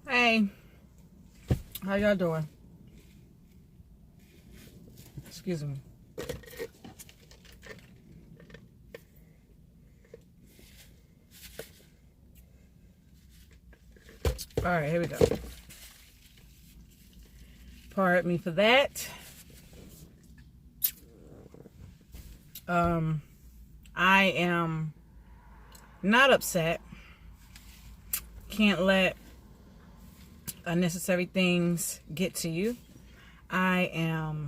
Hey, how y'all doing? Excuse me. All right, here we go. Pardon me for that. I am not upset. Can't let unnecessary things get to you. I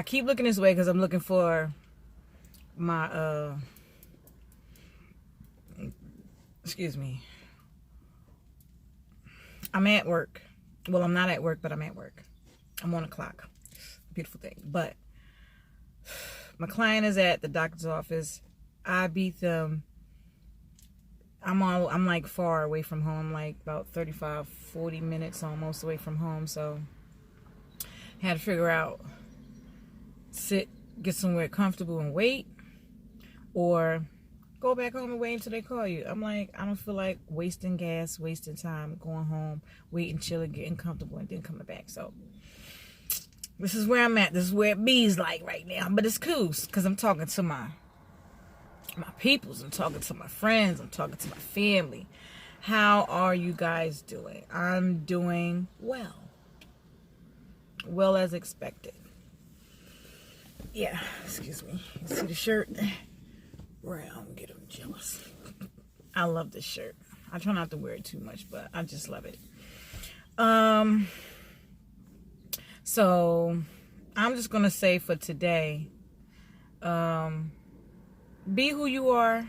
keep looking this way because I'm looking for my excuse me. I'm at work. Well, I'm not at work, but I'm at work. I'm on a clock. Beautiful thing. But my client is at the doctor's office. I beat them. I'm like far away from home, like about 35, 40 minutes almost away from home. So I had to figure out, get somewhere comfortable and wait, or go back home and wait until they call you. I'm like, I don't feel like wasting gas, wasting time, going home, waiting, chilling, getting comfortable, and then coming back. So this is where I'm at. This is where it be's like right now. But it's cool because I'm talking to my peoples. I'm talking to my friends. I'm talking to my family. How are you guys doing? I'm doing well. Well as expected. Yeah, excuse me. You see the shirt? Round, get them jealous. I love this shirt. I try not to wear it too much, but I just love it. So I'm just gonna say for today, be who you are,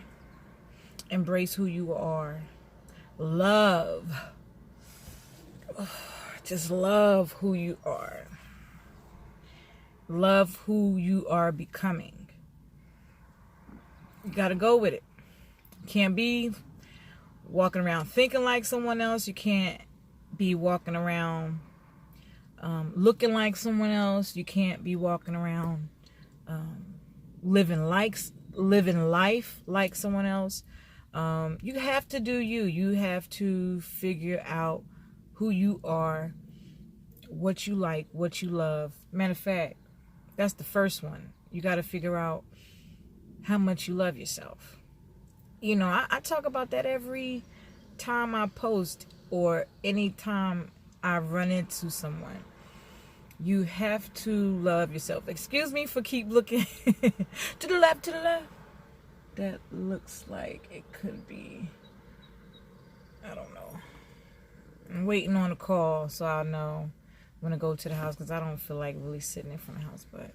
embrace who you are, love, just love who you are, love who you are becoming. You gotta go with it. You can't be walking around thinking like someone else. You can't be walking around looking like someone else. You can't be walking around living life like someone else. You have to do you. You have to figure out who you are, what you like, what you love. Matter of fact, that's the first one. You got to figure out how much you love yourself. You know, I talk about that every time I post or any time I run into someone. You have to love yourself. Excuse me for keep looking to the left, That looks like it could be, I don't know. I'm waiting on a call so I'll know when to go to the house because I don't feel like really sitting in front of the house, but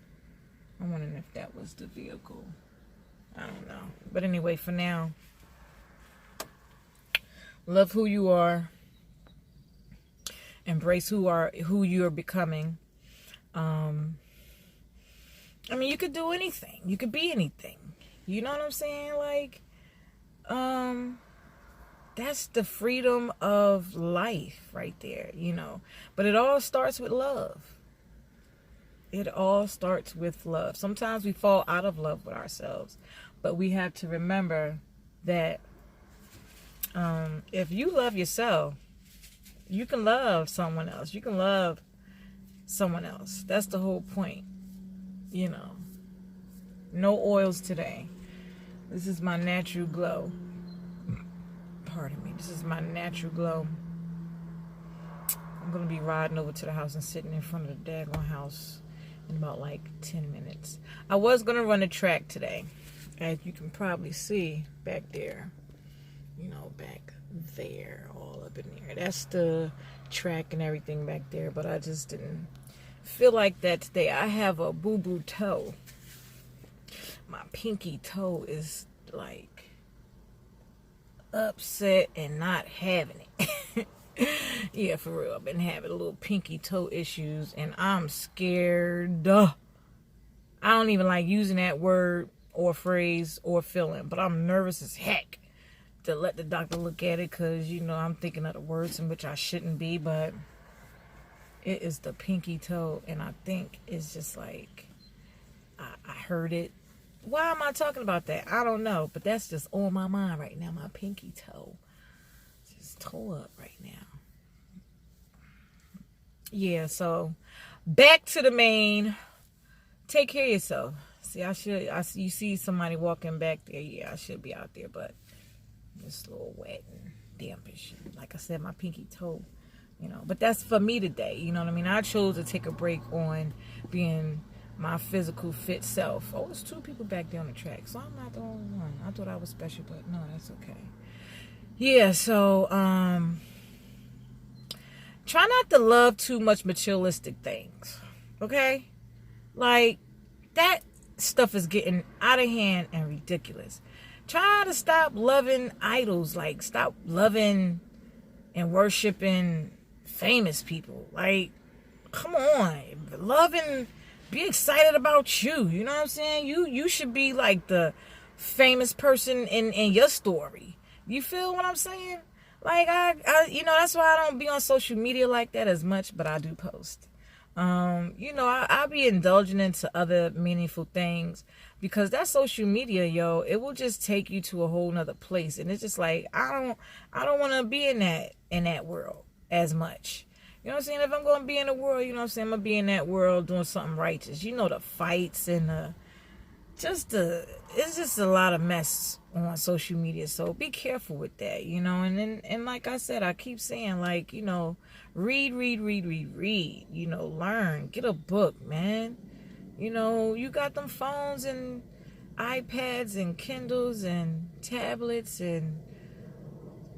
I'm wondering if that was the vehicle. I don't know. But anyway, for now, love who you are. Embrace who you're becoming. I mean, you could do anything. You could be anything. You know what I'm saying? Like, that's the freedom of life right there, you know. But it all starts with love. It all starts with love. Sometimes we fall out of love with ourselves, but we have to remember that if you love yourself, you can love someone else. You can love someone else. That's the whole point, you know. No oils today. This is my natural glow. Pardon me. This is my natural glow. I'm going to be riding over to the house and sitting in front of the daggone house in about like 10 minutes. I was going to run a track today. As you can probably see back there. You know, back there. All up in there. That's the track and everything back there. But I just didn't feel like that today. I have a boo-boo toe. My pinky toe is like upset and not having it. Yeah, for real. I've been having a little pinky toe issues and I'm scared. I don't even like using that word or phrase or feeling, but I'm nervous as heck to let the doctor look at it because, you know, I'm thinking of the words in which I shouldn't be, but it is the pinky toe and I think it's just like I heard it. Why am I talking about that? I don't know, but that's just on my mind right now. My pinky toe just tore up right Yeah, so back to the main. Take care of yourself. See, you see somebody walking back there. Yeah, I should be out there, but it's a little wet and dampish. Like I said, my pinky toe, but that's for me today. You know what I mean? I chose to take a break on being my physical fit self. Oh, there's 2 people back there on the track, so I'm not the only one. I thought I was special, but no, that's okay. Yeah, so try not to love too much materialistic things. Okay? Like, that stuff is getting out of hand and ridiculous. Try to stop loving idols. Like, stop loving and worshiping famous people. Like, come on. Love and be excited about you. You know what I'm saying? You should be like the famous person in your story. You feel what I'm saying? Like, I that's why I don't be on social media like that as much, but I do post. I'll be indulging into other meaningful things because that social media, it will just take you to a whole nother place. And it's just like, I don't want to be in that world as much. You know what I'm saying? If I'm going to be in the world, you know what I'm saying? I'm going to be in that world doing something righteous. The fights and it's just a lot of mess on social media, so be careful with that, and like I said, I keep saying, like, read, learn, get a book, man. You got them phones and iPads and Kindles and tablets and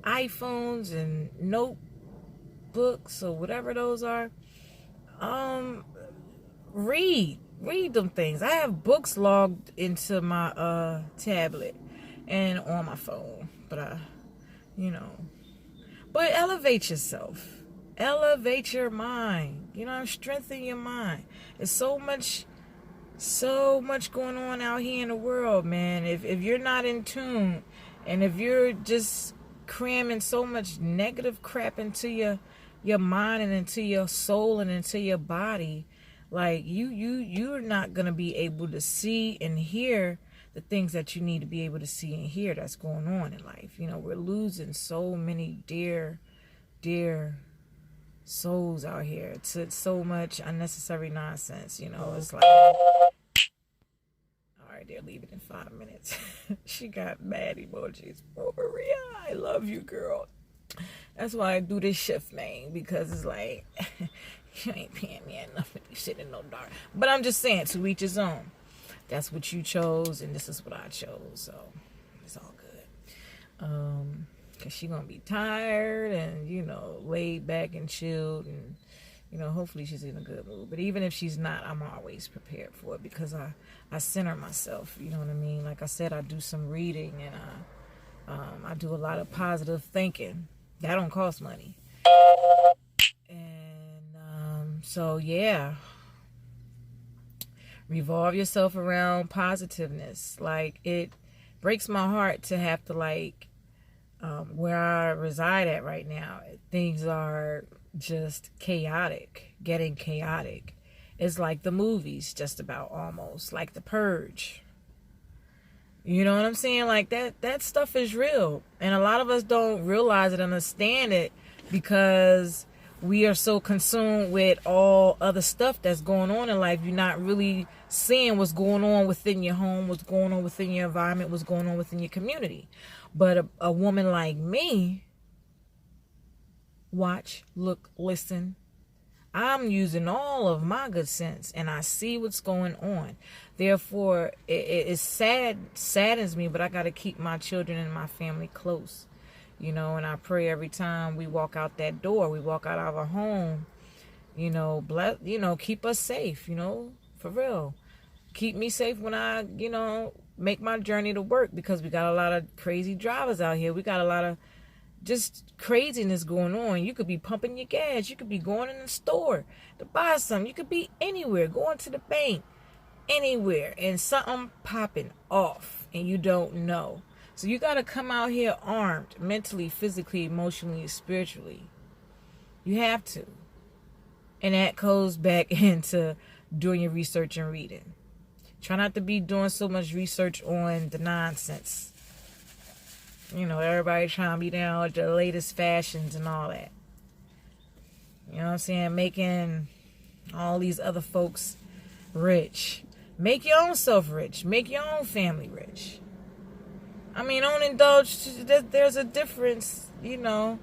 iPhones and notebooks or whatever those are. Read them things. I have books logged into my tablet and on my phone, but but elevate yourself, elevate your mind, strengthen your mind. There's so much going on out here in the world, man. If you're not in tune, and if you're just cramming so much negative crap into your mind and into your soul and into your body, like you're not gonna be able to see and hear the things that you need to be able to see and hear that's going on in life. We're losing so many dear souls out here to so much unnecessary nonsense. It's like, all right, they're leaving in 5 minutes. She got mad emojis. Oh, Maria, I love you, girl. That's why I do this shift, man, because it's like, you ain't paying me enough to be sitting in no dark. But I'm just saying, to each his own. That's what you chose, and this is what I chose, so it's all good. Because she going to be tired and, laid back and chilled, and, hopefully she's in a good mood. But even if she's not, I'm always prepared for it because I center myself, you know what I mean? Like I said, I do some reading, and I do a lot of positive thinking. That don't cost money. And so, yeah. Revolve yourself around positiveness. Like, it breaks my heart to have to, like, where I reside at right now, things are just chaotic, getting chaotic. It's like the movies, just about, almost like The Purge. You know what I'm saying? Like, that stuff is real, and a lot of us don't realize it, understand it, because we are so consumed with all other stuff that's going on in life. You're not really seeing what's going on within your home, what's going on within your environment, what's going on within your community. But a woman like me, watch, look, listen, I'm using all of my good sense, and I see what's going on. Therefore, it saddens me, but I got to keep my children and my family close. And I pray every time we walk out that door, we walk out of our home, bless, keep us safe, for real. Keep me safe when I, make my journey to work, because we got a lot of crazy drivers out here. We got a lot of just craziness going on. You could be pumping your gas. You could be going in the store to buy something. You could be anywhere, going to the bank, anywhere, and something popping off, and you don't know. So you got to come out here armed, mentally, physically, emotionally, spiritually. You have to. And that goes back into doing your research and reading. Try not to be doing so much research on the nonsense. Everybody trying to be down with the latest fashions and all that. You know what I'm saying? Making all these other folks rich. Make your own self rich. Make your own family rich. I mean, don't indulge. There's a difference, you know,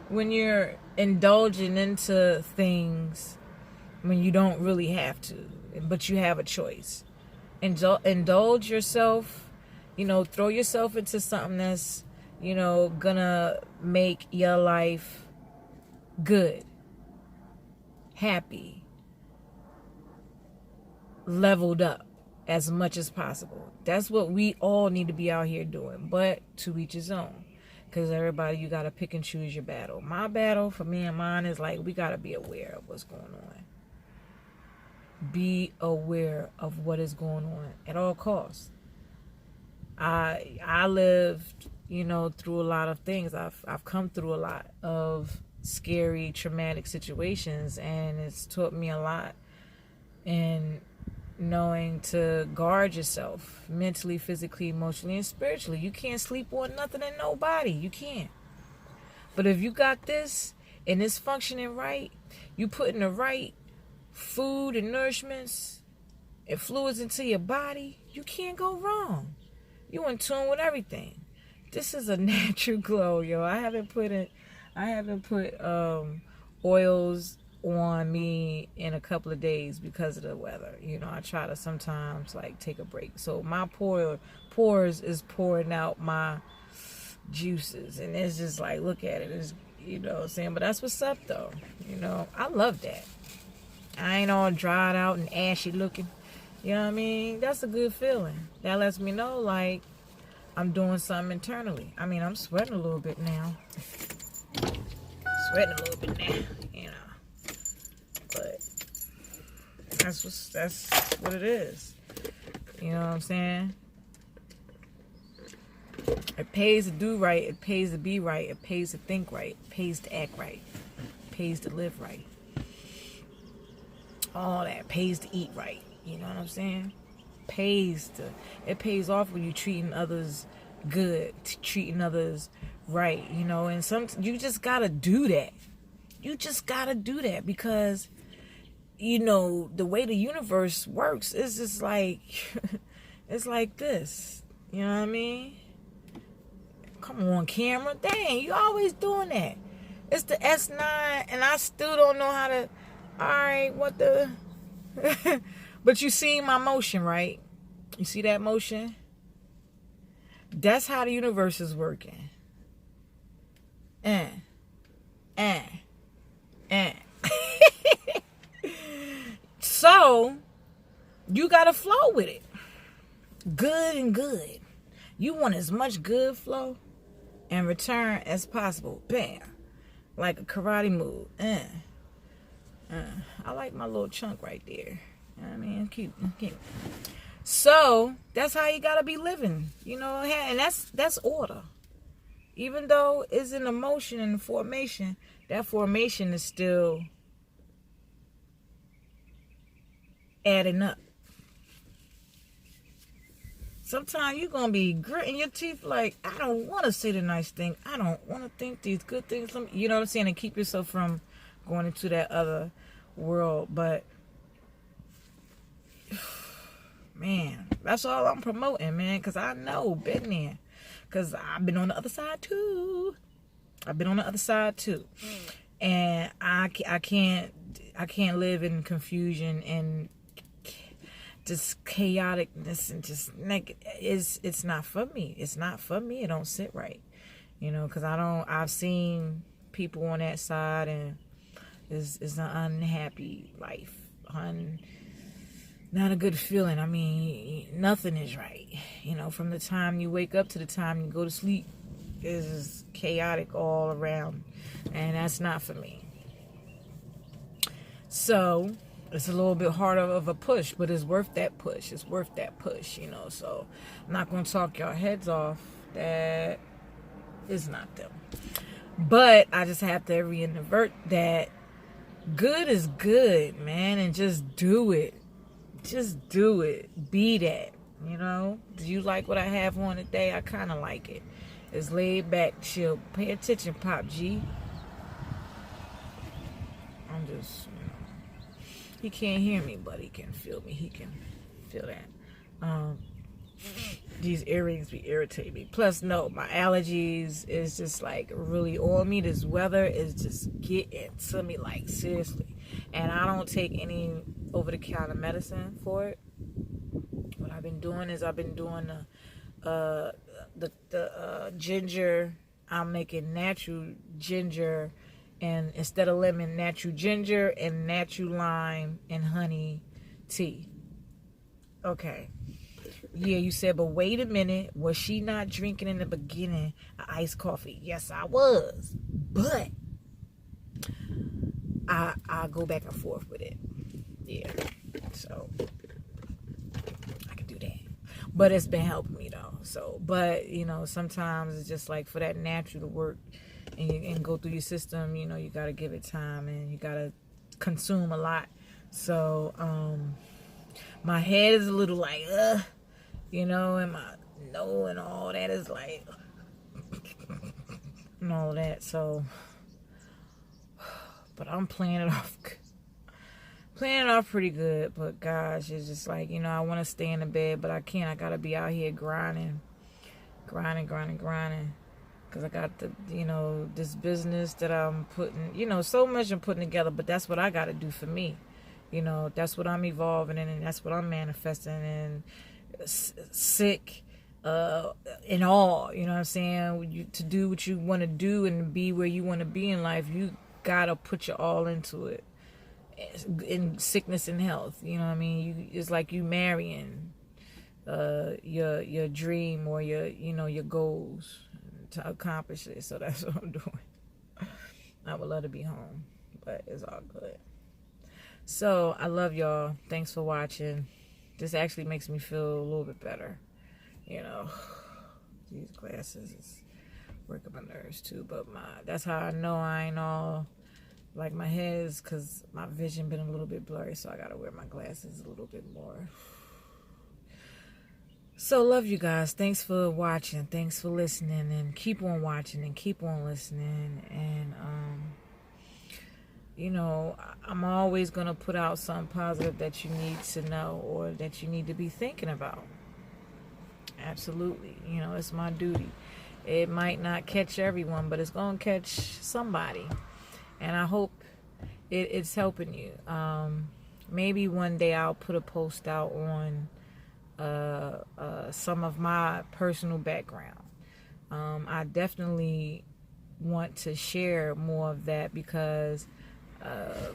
when you're indulging into things when you don't really have to, but you have a choice. Indulge yourself, you know, throw yourself into something that's, you know, gonna make your life good, happy, leveled up as much as possible. That's what we all need to be out here doing, but to each his own. Because everybody, you got to pick and choose your battle. My battle for me and mine is like, we got to be aware of what's going on. Be aware of what is going on at all costs. I lived, you know, through a lot of things. I've come through a lot of scary, traumatic situations, and it's taught me a lot in knowing to guard yourself mentally, physically, emotionally, and spiritually. You can't sleep on nothing and nobody. You can't. But if you got this and it's functioning right, you putting the right food and nourishments and fluids into your body, you can't go wrong. You in tune with everything. This is a natural glow, yo. I haven't put oils on me in a couple of days because of the weather. You know, I try to sometimes like take a break. So my pores is pouring out my juices, and it's just like, look at it. It's, you know what I'm saying? But that's what's up though. You know, I love that. I ain't all dried out and ashy looking. You know what I mean? That's a good feeling. That lets me know like I'm doing something internally. I mean, I'm sweating a little bit now. Sweating a little bit now, you know. But that's what it is. You know what I'm saying? It pays to do right. It pays to be right. It pays to think right. It pays to act right. It pays to live right. All that pays to eat right. You know what I'm saying? It pays off when you're treating others good, treating others right. You know, and you just gotta do that. You just gotta do that because, you know, the way the universe works is just like, it's like this. You know what I mean? Come on, camera. Dang, you always doing that. It's the S9, and I still don't know how to. All right, what the? But you see my motion, right? You see that motion? That's how the universe is working. So, you gotta flow with it. Good and good. You want as much good flow and return as possible. Bam. Like a karate move. I like my little chunk right there. You know what I mean? Cute. So, that's how you gotta be living. You know, and that's order. Even though it's an emotion and formation, that formation is still adding up. Sometimes you're going to be gritting your teeth like, I don't want to say the nice thing. I don't want to think these good things. You know what I'm saying? And keep yourself from going into that other world. But, man, that's all I'm promoting, man. Because I know, been there. Because I've been on the other side, too. And I can't live in confusion and just chaoticness and just it's not for me. It's not for me. It don't sit right, you know. Because I've seen people on that side, and it's an unhappy life, not a good feeling. I mean, nothing is right, you know. From the time you wake up to the time you go to sleep, is chaotic all around, and that's not for me. So it's a little bit harder of a push, but it's worth that push. You know. So I'm not going to talk your heads off. That is not them. But I just have to reinvert that good is good, man, and just do it. Just do it. Be that, you know. Do you like what I have on today? I kind of like it. It's laid back, chill. Pay attention, Pop G. I'm just, he can't hear me, but he can feel me. He can feel that. These earrings be irritating me. Plus, no, my allergies is just like really on me. This weather is just getting to me, like seriously. And I don't take any over-the-counter medicine for it. What I've been doing is I've been doing the ginger. I'm making natural ginger, and instead of lemon, natural ginger and natural lime and honey tea. Okay. Yeah, you said, but wait a minute. Was she not drinking in the beginning iced coffee? Yes, I was. But I go back and forth with it. Yeah. So I can do that. But it's been helping me though. So, but sometimes it's just like for that natural to work and go through your system, you gotta give it time and you gotta consume a lot. So, my head is a little like, and my nose and all that is like, and all that. So, but I'm playing it off pretty good. But gosh, it's just like, I want to stay in the bed, but I can't. I gotta be out here grinding, because I got the, this business that I'm putting, so much I'm putting together. But that's what I gotta do for me. That's what I'm evolving in, and that's what I'm manifesting and sick in all. You know what I'm saying? To do what you want to do and be where you want to be in life, you gotta put your all into it. In sickness and health, you know what I mean? It's like you marrying your dream or your goals to accomplish it. So that's what I'm doing. I would love to be home, but it's all good. So I love y'all. Thanks for watching. This actually makes me feel a little bit better. These glasses is working my nerves too, but that's how I know I ain't all like my head is, because my vision been a little bit blurry, so I gotta wear my glasses a little bit more. So love you guys. Thanks for watching. Thanks for listening, and keep on watching and keep on listening. And I'm always gonna put out something positive that you need to know or that you need to be thinking about. Absolutely. It's my duty. It might not catch everyone, but it's gonna catch somebody. And I hope it's helping you. Maybe one day I'll put a post out on some of my personal background. I definitely want to share more of that because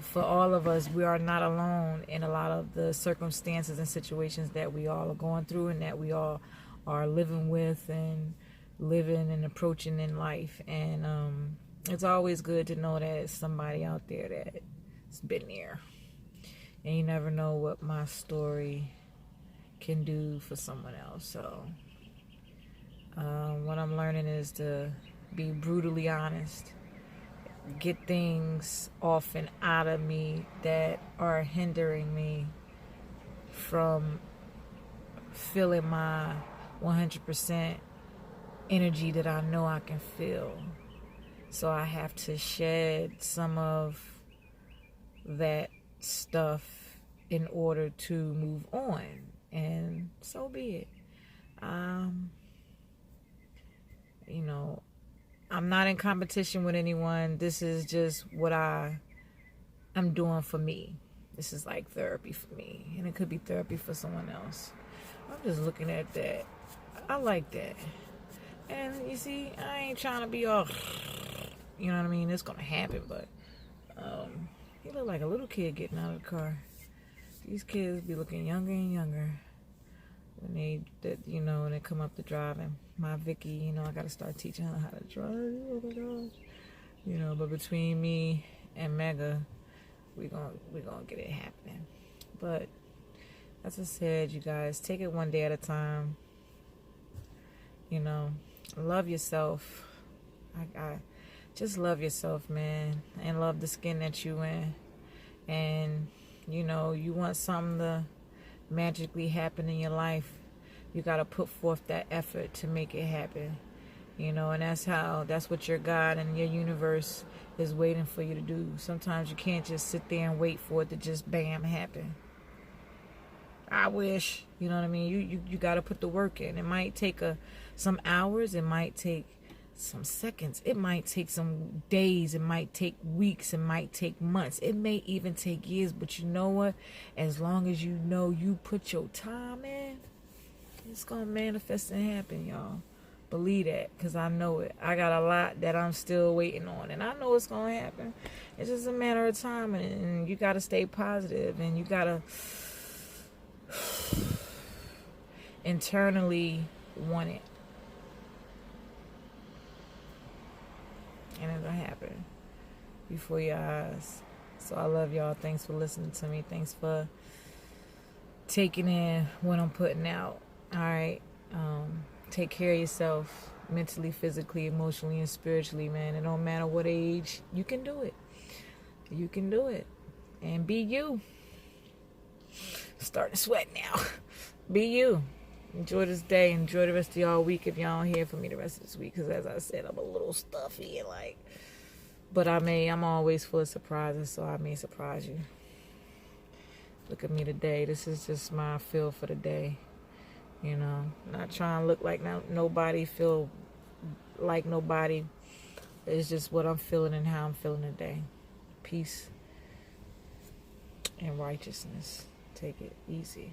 for all of us, we are not alone in a lot of the circumstances and situations that we all are going through and that we all are living with and living and approaching in life. And it's always good to know that it's somebody out there that's been there. And you never know what my story can do for someone else. So what I'm learning is to be brutally honest. Get things off and out of me that are hindering me from feeling my 100% energy that I know I can feel. So I have to shed some of that stuff in order to move on. And so be it. I'm not in competition with anyone. This is just what I'm doing for me. This is like therapy for me. And it could be therapy for someone else. I'm just looking at that. I like that. And you see, I ain't trying to be all... You know what I mean? It's gonna happen, but he looked like a little kid getting out of the car. These kids be looking younger and younger when they come up to driving. My Vicky, I gotta start teaching her how to drive. Oh my gosh. But between me and Mega, we're gonna get it happening. But as I said, you guys, take it one day at a time. Love yourself. I just love yourself, man, and love the skin that you in. And you want something to magically happen in your life, you got to put forth that effort to make it happen. You know, and that's what your God and your universe is waiting for you to do. Sometimes you can't just sit there and wait for it to just bam happen. I wish, you know what I mean? You got to put the work in. It might take some hours, it might take some seconds, it might take some days, it might take weeks, it might take months, it may even take years, but you know what? As long as you know you put your time in, it's gonna manifest and happen, y'all. Believe that, because I know it. I got a lot that I'm still waiting on, and I know it's gonna happen. It's just a matter of time, and you gotta stay positive, and you gotta internally want it, and it'll happen before your eyes. So I love y'all. Thanks for listening to me. Thanks for taking in what I'm putting out. All right. Take care of yourself mentally, physically, emotionally, and spiritually, man. It don't matter what age, you can do it. You can do it. And be you. Starting to sweat now. Be you. Enjoy this day. Enjoy the rest of y'all week if y'all don't hear from me the rest of this week. Because as I said, I'm a little stuffy and but I'm always full of surprises, so I may surprise you. Look at me today. This is just my feel for the day. You know, not trying to look like nobody, feel like nobody. It's just what I'm feeling and how I'm feeling today. Peace and righteousness. Take it easy.